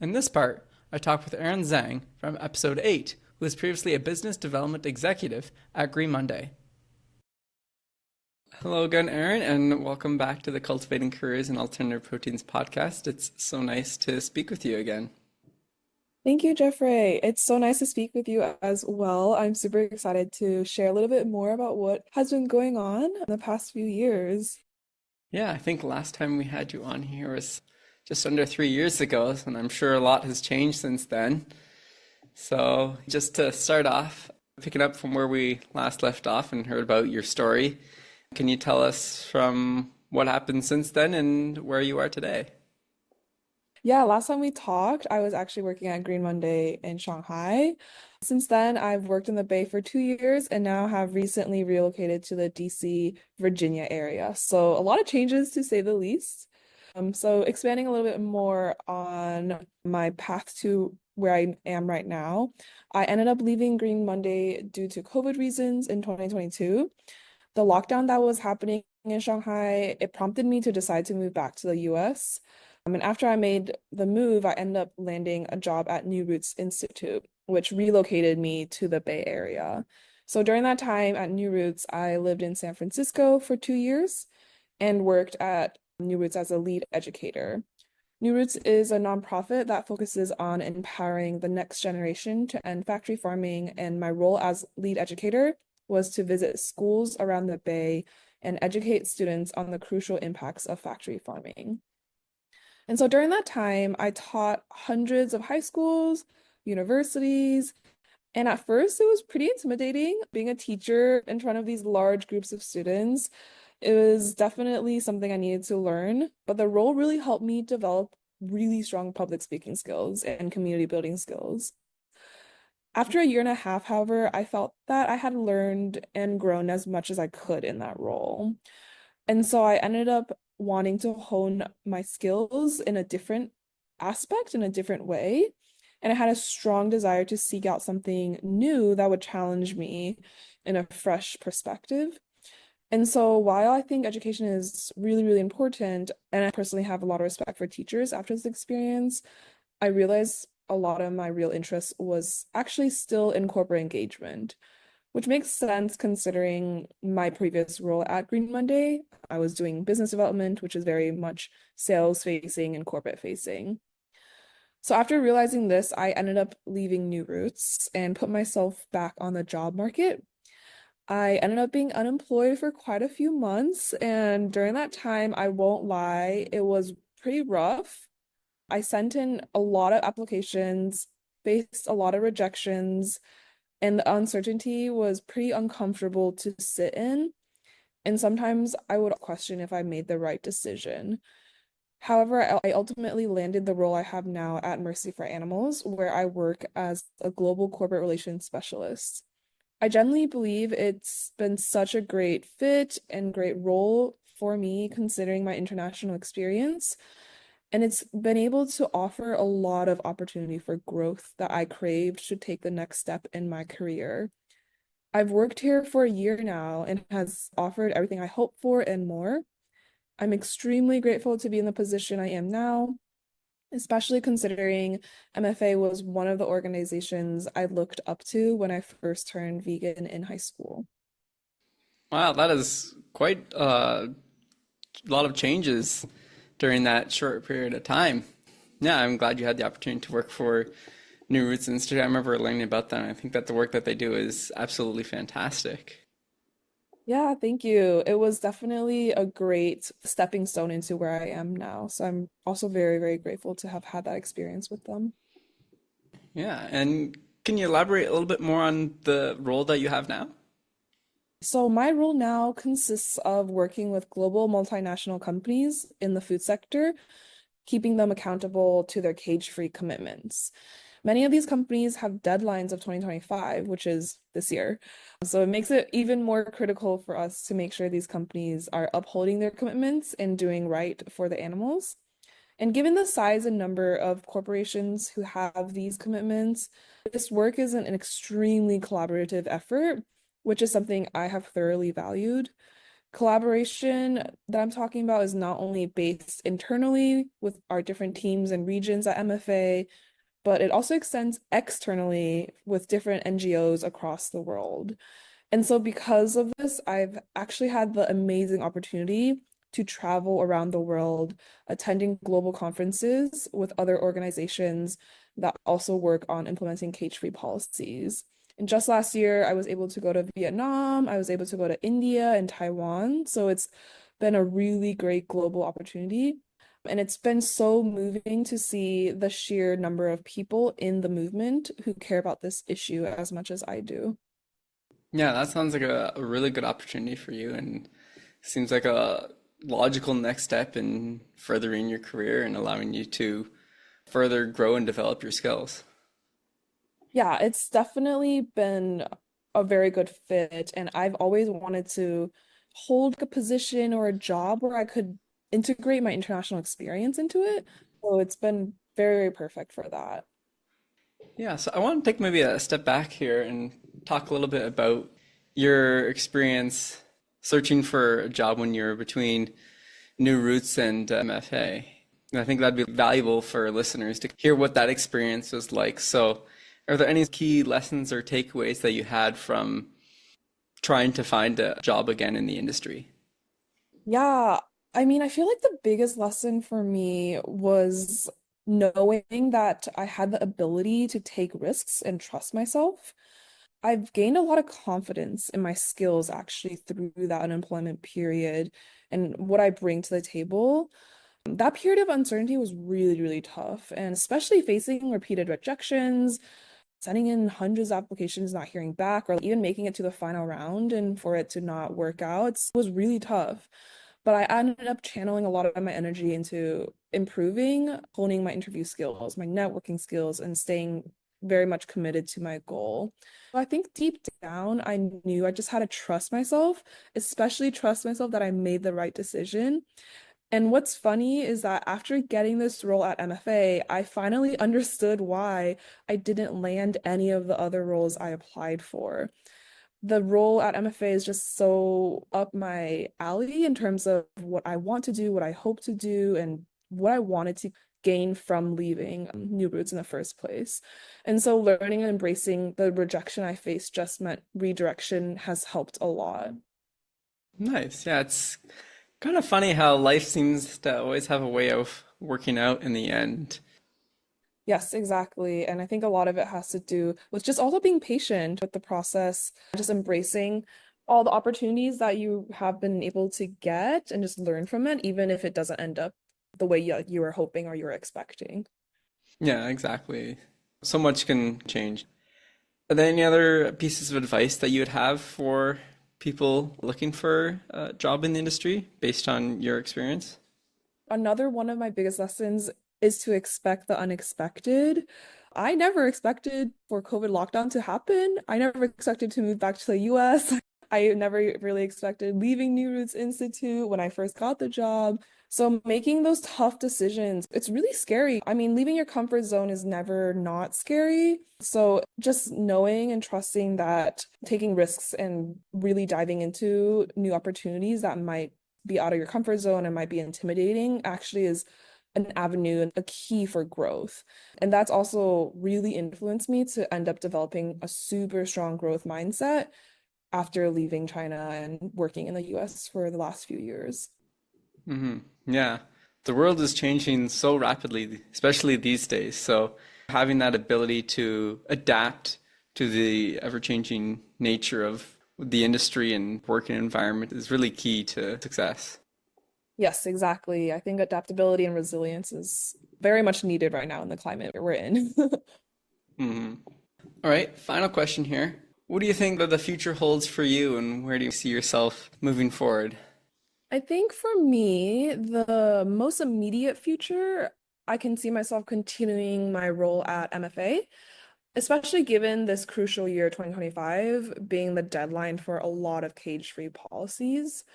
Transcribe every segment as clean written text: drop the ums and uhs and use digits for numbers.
In this part, I talked with Erin Zhang from episode 8, who was previously a business development executive at Green Monday. Hello again, Erin, and welcome back to the Cultivating Careers in Alternative Proteins podcast. It's so nice to speak with you again. Thank you, Jeffrey. It's so nice to speak with you as well. I'm super excited to share a little bit more about what has been going on in the past few years. Yeah, I think last time we had you on here was just under 3 years ago, and I'm sure a lot has changed since then. So, just to start off, picking up from where we last left off and heard about your story, can you tell us from what happened since then and where you are today? Yeah, last time we talked, I was actually working at Green Monday in Shanghai. Since then, I've worked in the Bay for 2 years and now have recently relocated to the DC, Virginia area. So, a lot of changes to say the least. So expanding a little bit more on my path to where I am right now, I ended up leaving Green Monday due to COVID reasons in 2022. The lockdown that was happening in Shanghai, it prompted me to decide to move back to the US. And after I made the move, I ended up landing a job at New Roots Institute, which relocated me to the Bay Area. So during that time at New Roots, I lived in San Francisco for 2 years and worked at New Roots as a lead educator. New Roots is a nonprofit that focuses on empowering the next generation to end factory farming, and my role as lead educator was to visit schools around the Bay and educate students on the crucial impacts of factory farming. And so during that time, I taught hundreds of high schools, universities, and at first it was pretty intimidating being a teacher in front of these large groups of students. It was definitely something I needed to learn, but the role really helped me develop really strong public speaking skills and community building skills. After a year and a half, however, I felt that I had learned and grown as much as I could in that role. And so I ended up wanting to hone my skills in a different aspect, in a different way. And I had a strong desire to seek out something new that would challenge me in a fresh perspective. And so while I think education is really, really important, and I personally have a lot of respect for teachers after this experience, I realized a lot of my real interest was actually still in corporate engagement, which makes sense considering my previous role at Green Monday. I was doing business development, which is very much sales facing and corporate facing. So after realizing this, I ended up leaving New Roots and put myself back on the job market. I ended up being unemployed for quite a few months, and during that time, I won't lie, it was pretty rough. I sent in a lot of applications, faced a lot of rejections, and the uncertainty was pretty uncomfortable to sit in. And sometimes I would question if I made the right decision. However, I ultimately landed the role I have now at Mercy for Animals, where I work as a global corporate relations specialist. I genuinely believe it's been such a great fit and great role for me, considering my international experience. And it's been able to offer a lot of opportunity for growth that I craved to take the next step in my career. I've worked here for a year now and has offered everything I hoped for and more. I'm extremely grateful to be in the position I am now, especially considering MFA was one of the organizations I looked up to when I first turned vegan in high school. Wow, that is quite a lot of changes during that short period of time. Yeah, I'm glad you had the opportunity to work for New Roots Institute. I remember learning about them. I think that the work that they do is absolutely fantastic. Yeah, thank you. It was definitely a great stepping stone into where I am now. So I'm also very, very grateful to have had that experience with them. Yeah, and can you elaborate a little bit more on the role that you have now? So my role now consists of working with global multinational companies in the food sector, keeping them accountable to their cage-free commitments. Many of these companies have deadlines of 2025, which is this year. So it makes it even more critical for us to make sure these companies are upholding their commitments and doing right for the animals. And given the size and number of corporations who have these commitments, this work is an extremely collaborative effort, which is something I have thoroughly valued. Collaboration that I'm talking about is not only based internally with our different teams and regions at MFA, but it also extends externally with different NGOs across the world. And so, because of this, I've actually had the amazing opportunity to travel around the world, attending global conferences with other organizations that also work on implementing cage-free policies. And just last year, I was able to go to Vietnam, I was able to go to India and Taiwan. So, it's been a really great global opportunity. And it's been so moving to see the sheer number of people in the movement who care about this issue as much as I do. Yeah, that sounds like a really good opportunity for you and seems like a logical next step in furthering your career and allowing you to further grow and develop your skills. Yeah, it's definitely been a very good fit. And I've always wanted to hold a position or a job where I could integrate my international experience into it. So it's been very, very perfect for that. Yeah, so I want to take maybe a step back here and talk a little bit about your experience searching for a job when you're between New Roots and MFA. And I think that'd be valuable for listeners to hear what that experience was like. So, are there any key lessons or takeaways that you had from trying to find a job again in the industry? Yeah, I mean, I feel like the biggest lesson for me was knowing that I had the ability to take risks and trust myself. I've gained a lot of confidence in my skills actually through that unemployment period and what I bring to the table. That period of uncertainty was really, really tough, and especially facing repeated rejections, sending in hundreds of applications, not hearing back, or even making it to the final round and for it to not work out was really tough. But I ended up channeling a lot of my energy into improving, honing my interview skills, my networking skills, and staying very much committed to my goal. I think deep down, I knew I just had to trust myself, especially trust myself that I made the right decision. And what's funny is that after getting this role at MFA, I finally understood why I didn't land any of the other roles I applied for. The role at MFA is just so up my alley in terms of what I want to do, what I hope to do, and what I wanted to gain from leaving New Roots in the first place. And so learning and embracing the rejection I faced just meant redirection has helped a lot. Nice. Yeah, it's kind of funny how life seems to always have a way of working out in the end. Yes, exactly. And I think a lot of it has to do with just also being patient with the process, just embracing all the opportunities that you have been able to get and just learn from it, even if it doesn't end up the way you were hoping or you were expecting. Yeah, exactly. So much can change. Are there any other pieces of advice that you would have for people looking for a job in the industry based on your experience? Another one of my biggest lessons is to expect the unexpected. I never expected for COVID lockdown to happen. I never expected to move back to the US. I never really expected leaving New Roots Institute when I first got the job. So making those tough decisions, it's really scary. I mean, leaving your comfort zone is never not scary. So just knowing and trusting that taking risks and really diving into new opportunities that might be out of your comfort zone and might be intimidating actually is an avenue and a key for growth. And that's also really influenced me to end up developing a super strong growth mindset after leaving China and working in the US for the last few years. Hmm. Yeah. The world is changing so rapidly, especially these days. So having that ability to adapt to the ever-changing nature of the industry and working environment is really key to success. Yes, exactly. I think adaptability and resilience is very much needed right now in the climate we're in. Hmm. All right, final question here. What do you think that the future holds for you, and where do you see yourself moving forward? I think for me, the most immediate future, I can see myself continuing my role at MFA, especially given this crucial year 2025 being the deadline for a lot of cage-free policies.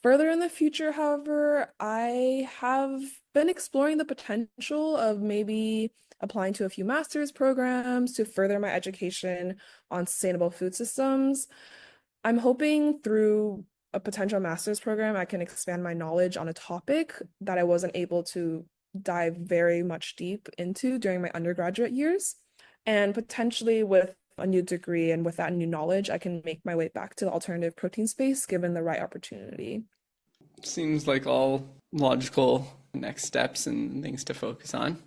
Further in the future, however, I have been exploring the potential of maybe applying to a few master's programs to further my education on sustainable food systems. I'm hoping through a potential master's program, I can expand my knowledge on a topic that I wasn't able to dive very much deep into during my undergraduate years. And potentially with a new degree and with that new knowledge, I can make my way back to the alternative protein space given the right opportunity. Seems like all logical next steps and things to focus on.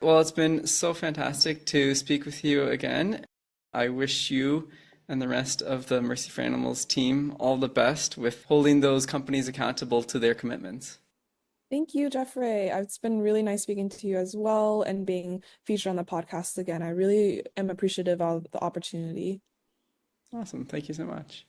Well, it's been so fantastic to speak with you again. I wish you and the rest of the Mercy for Animals team all the best with holding those companies accountable to their commitments. Thank you, Jeffrey. It's been really nice speaking to you as well and being featured on the podcast again. I really am appreciative of the opportunity. Awesome. Thank you so much.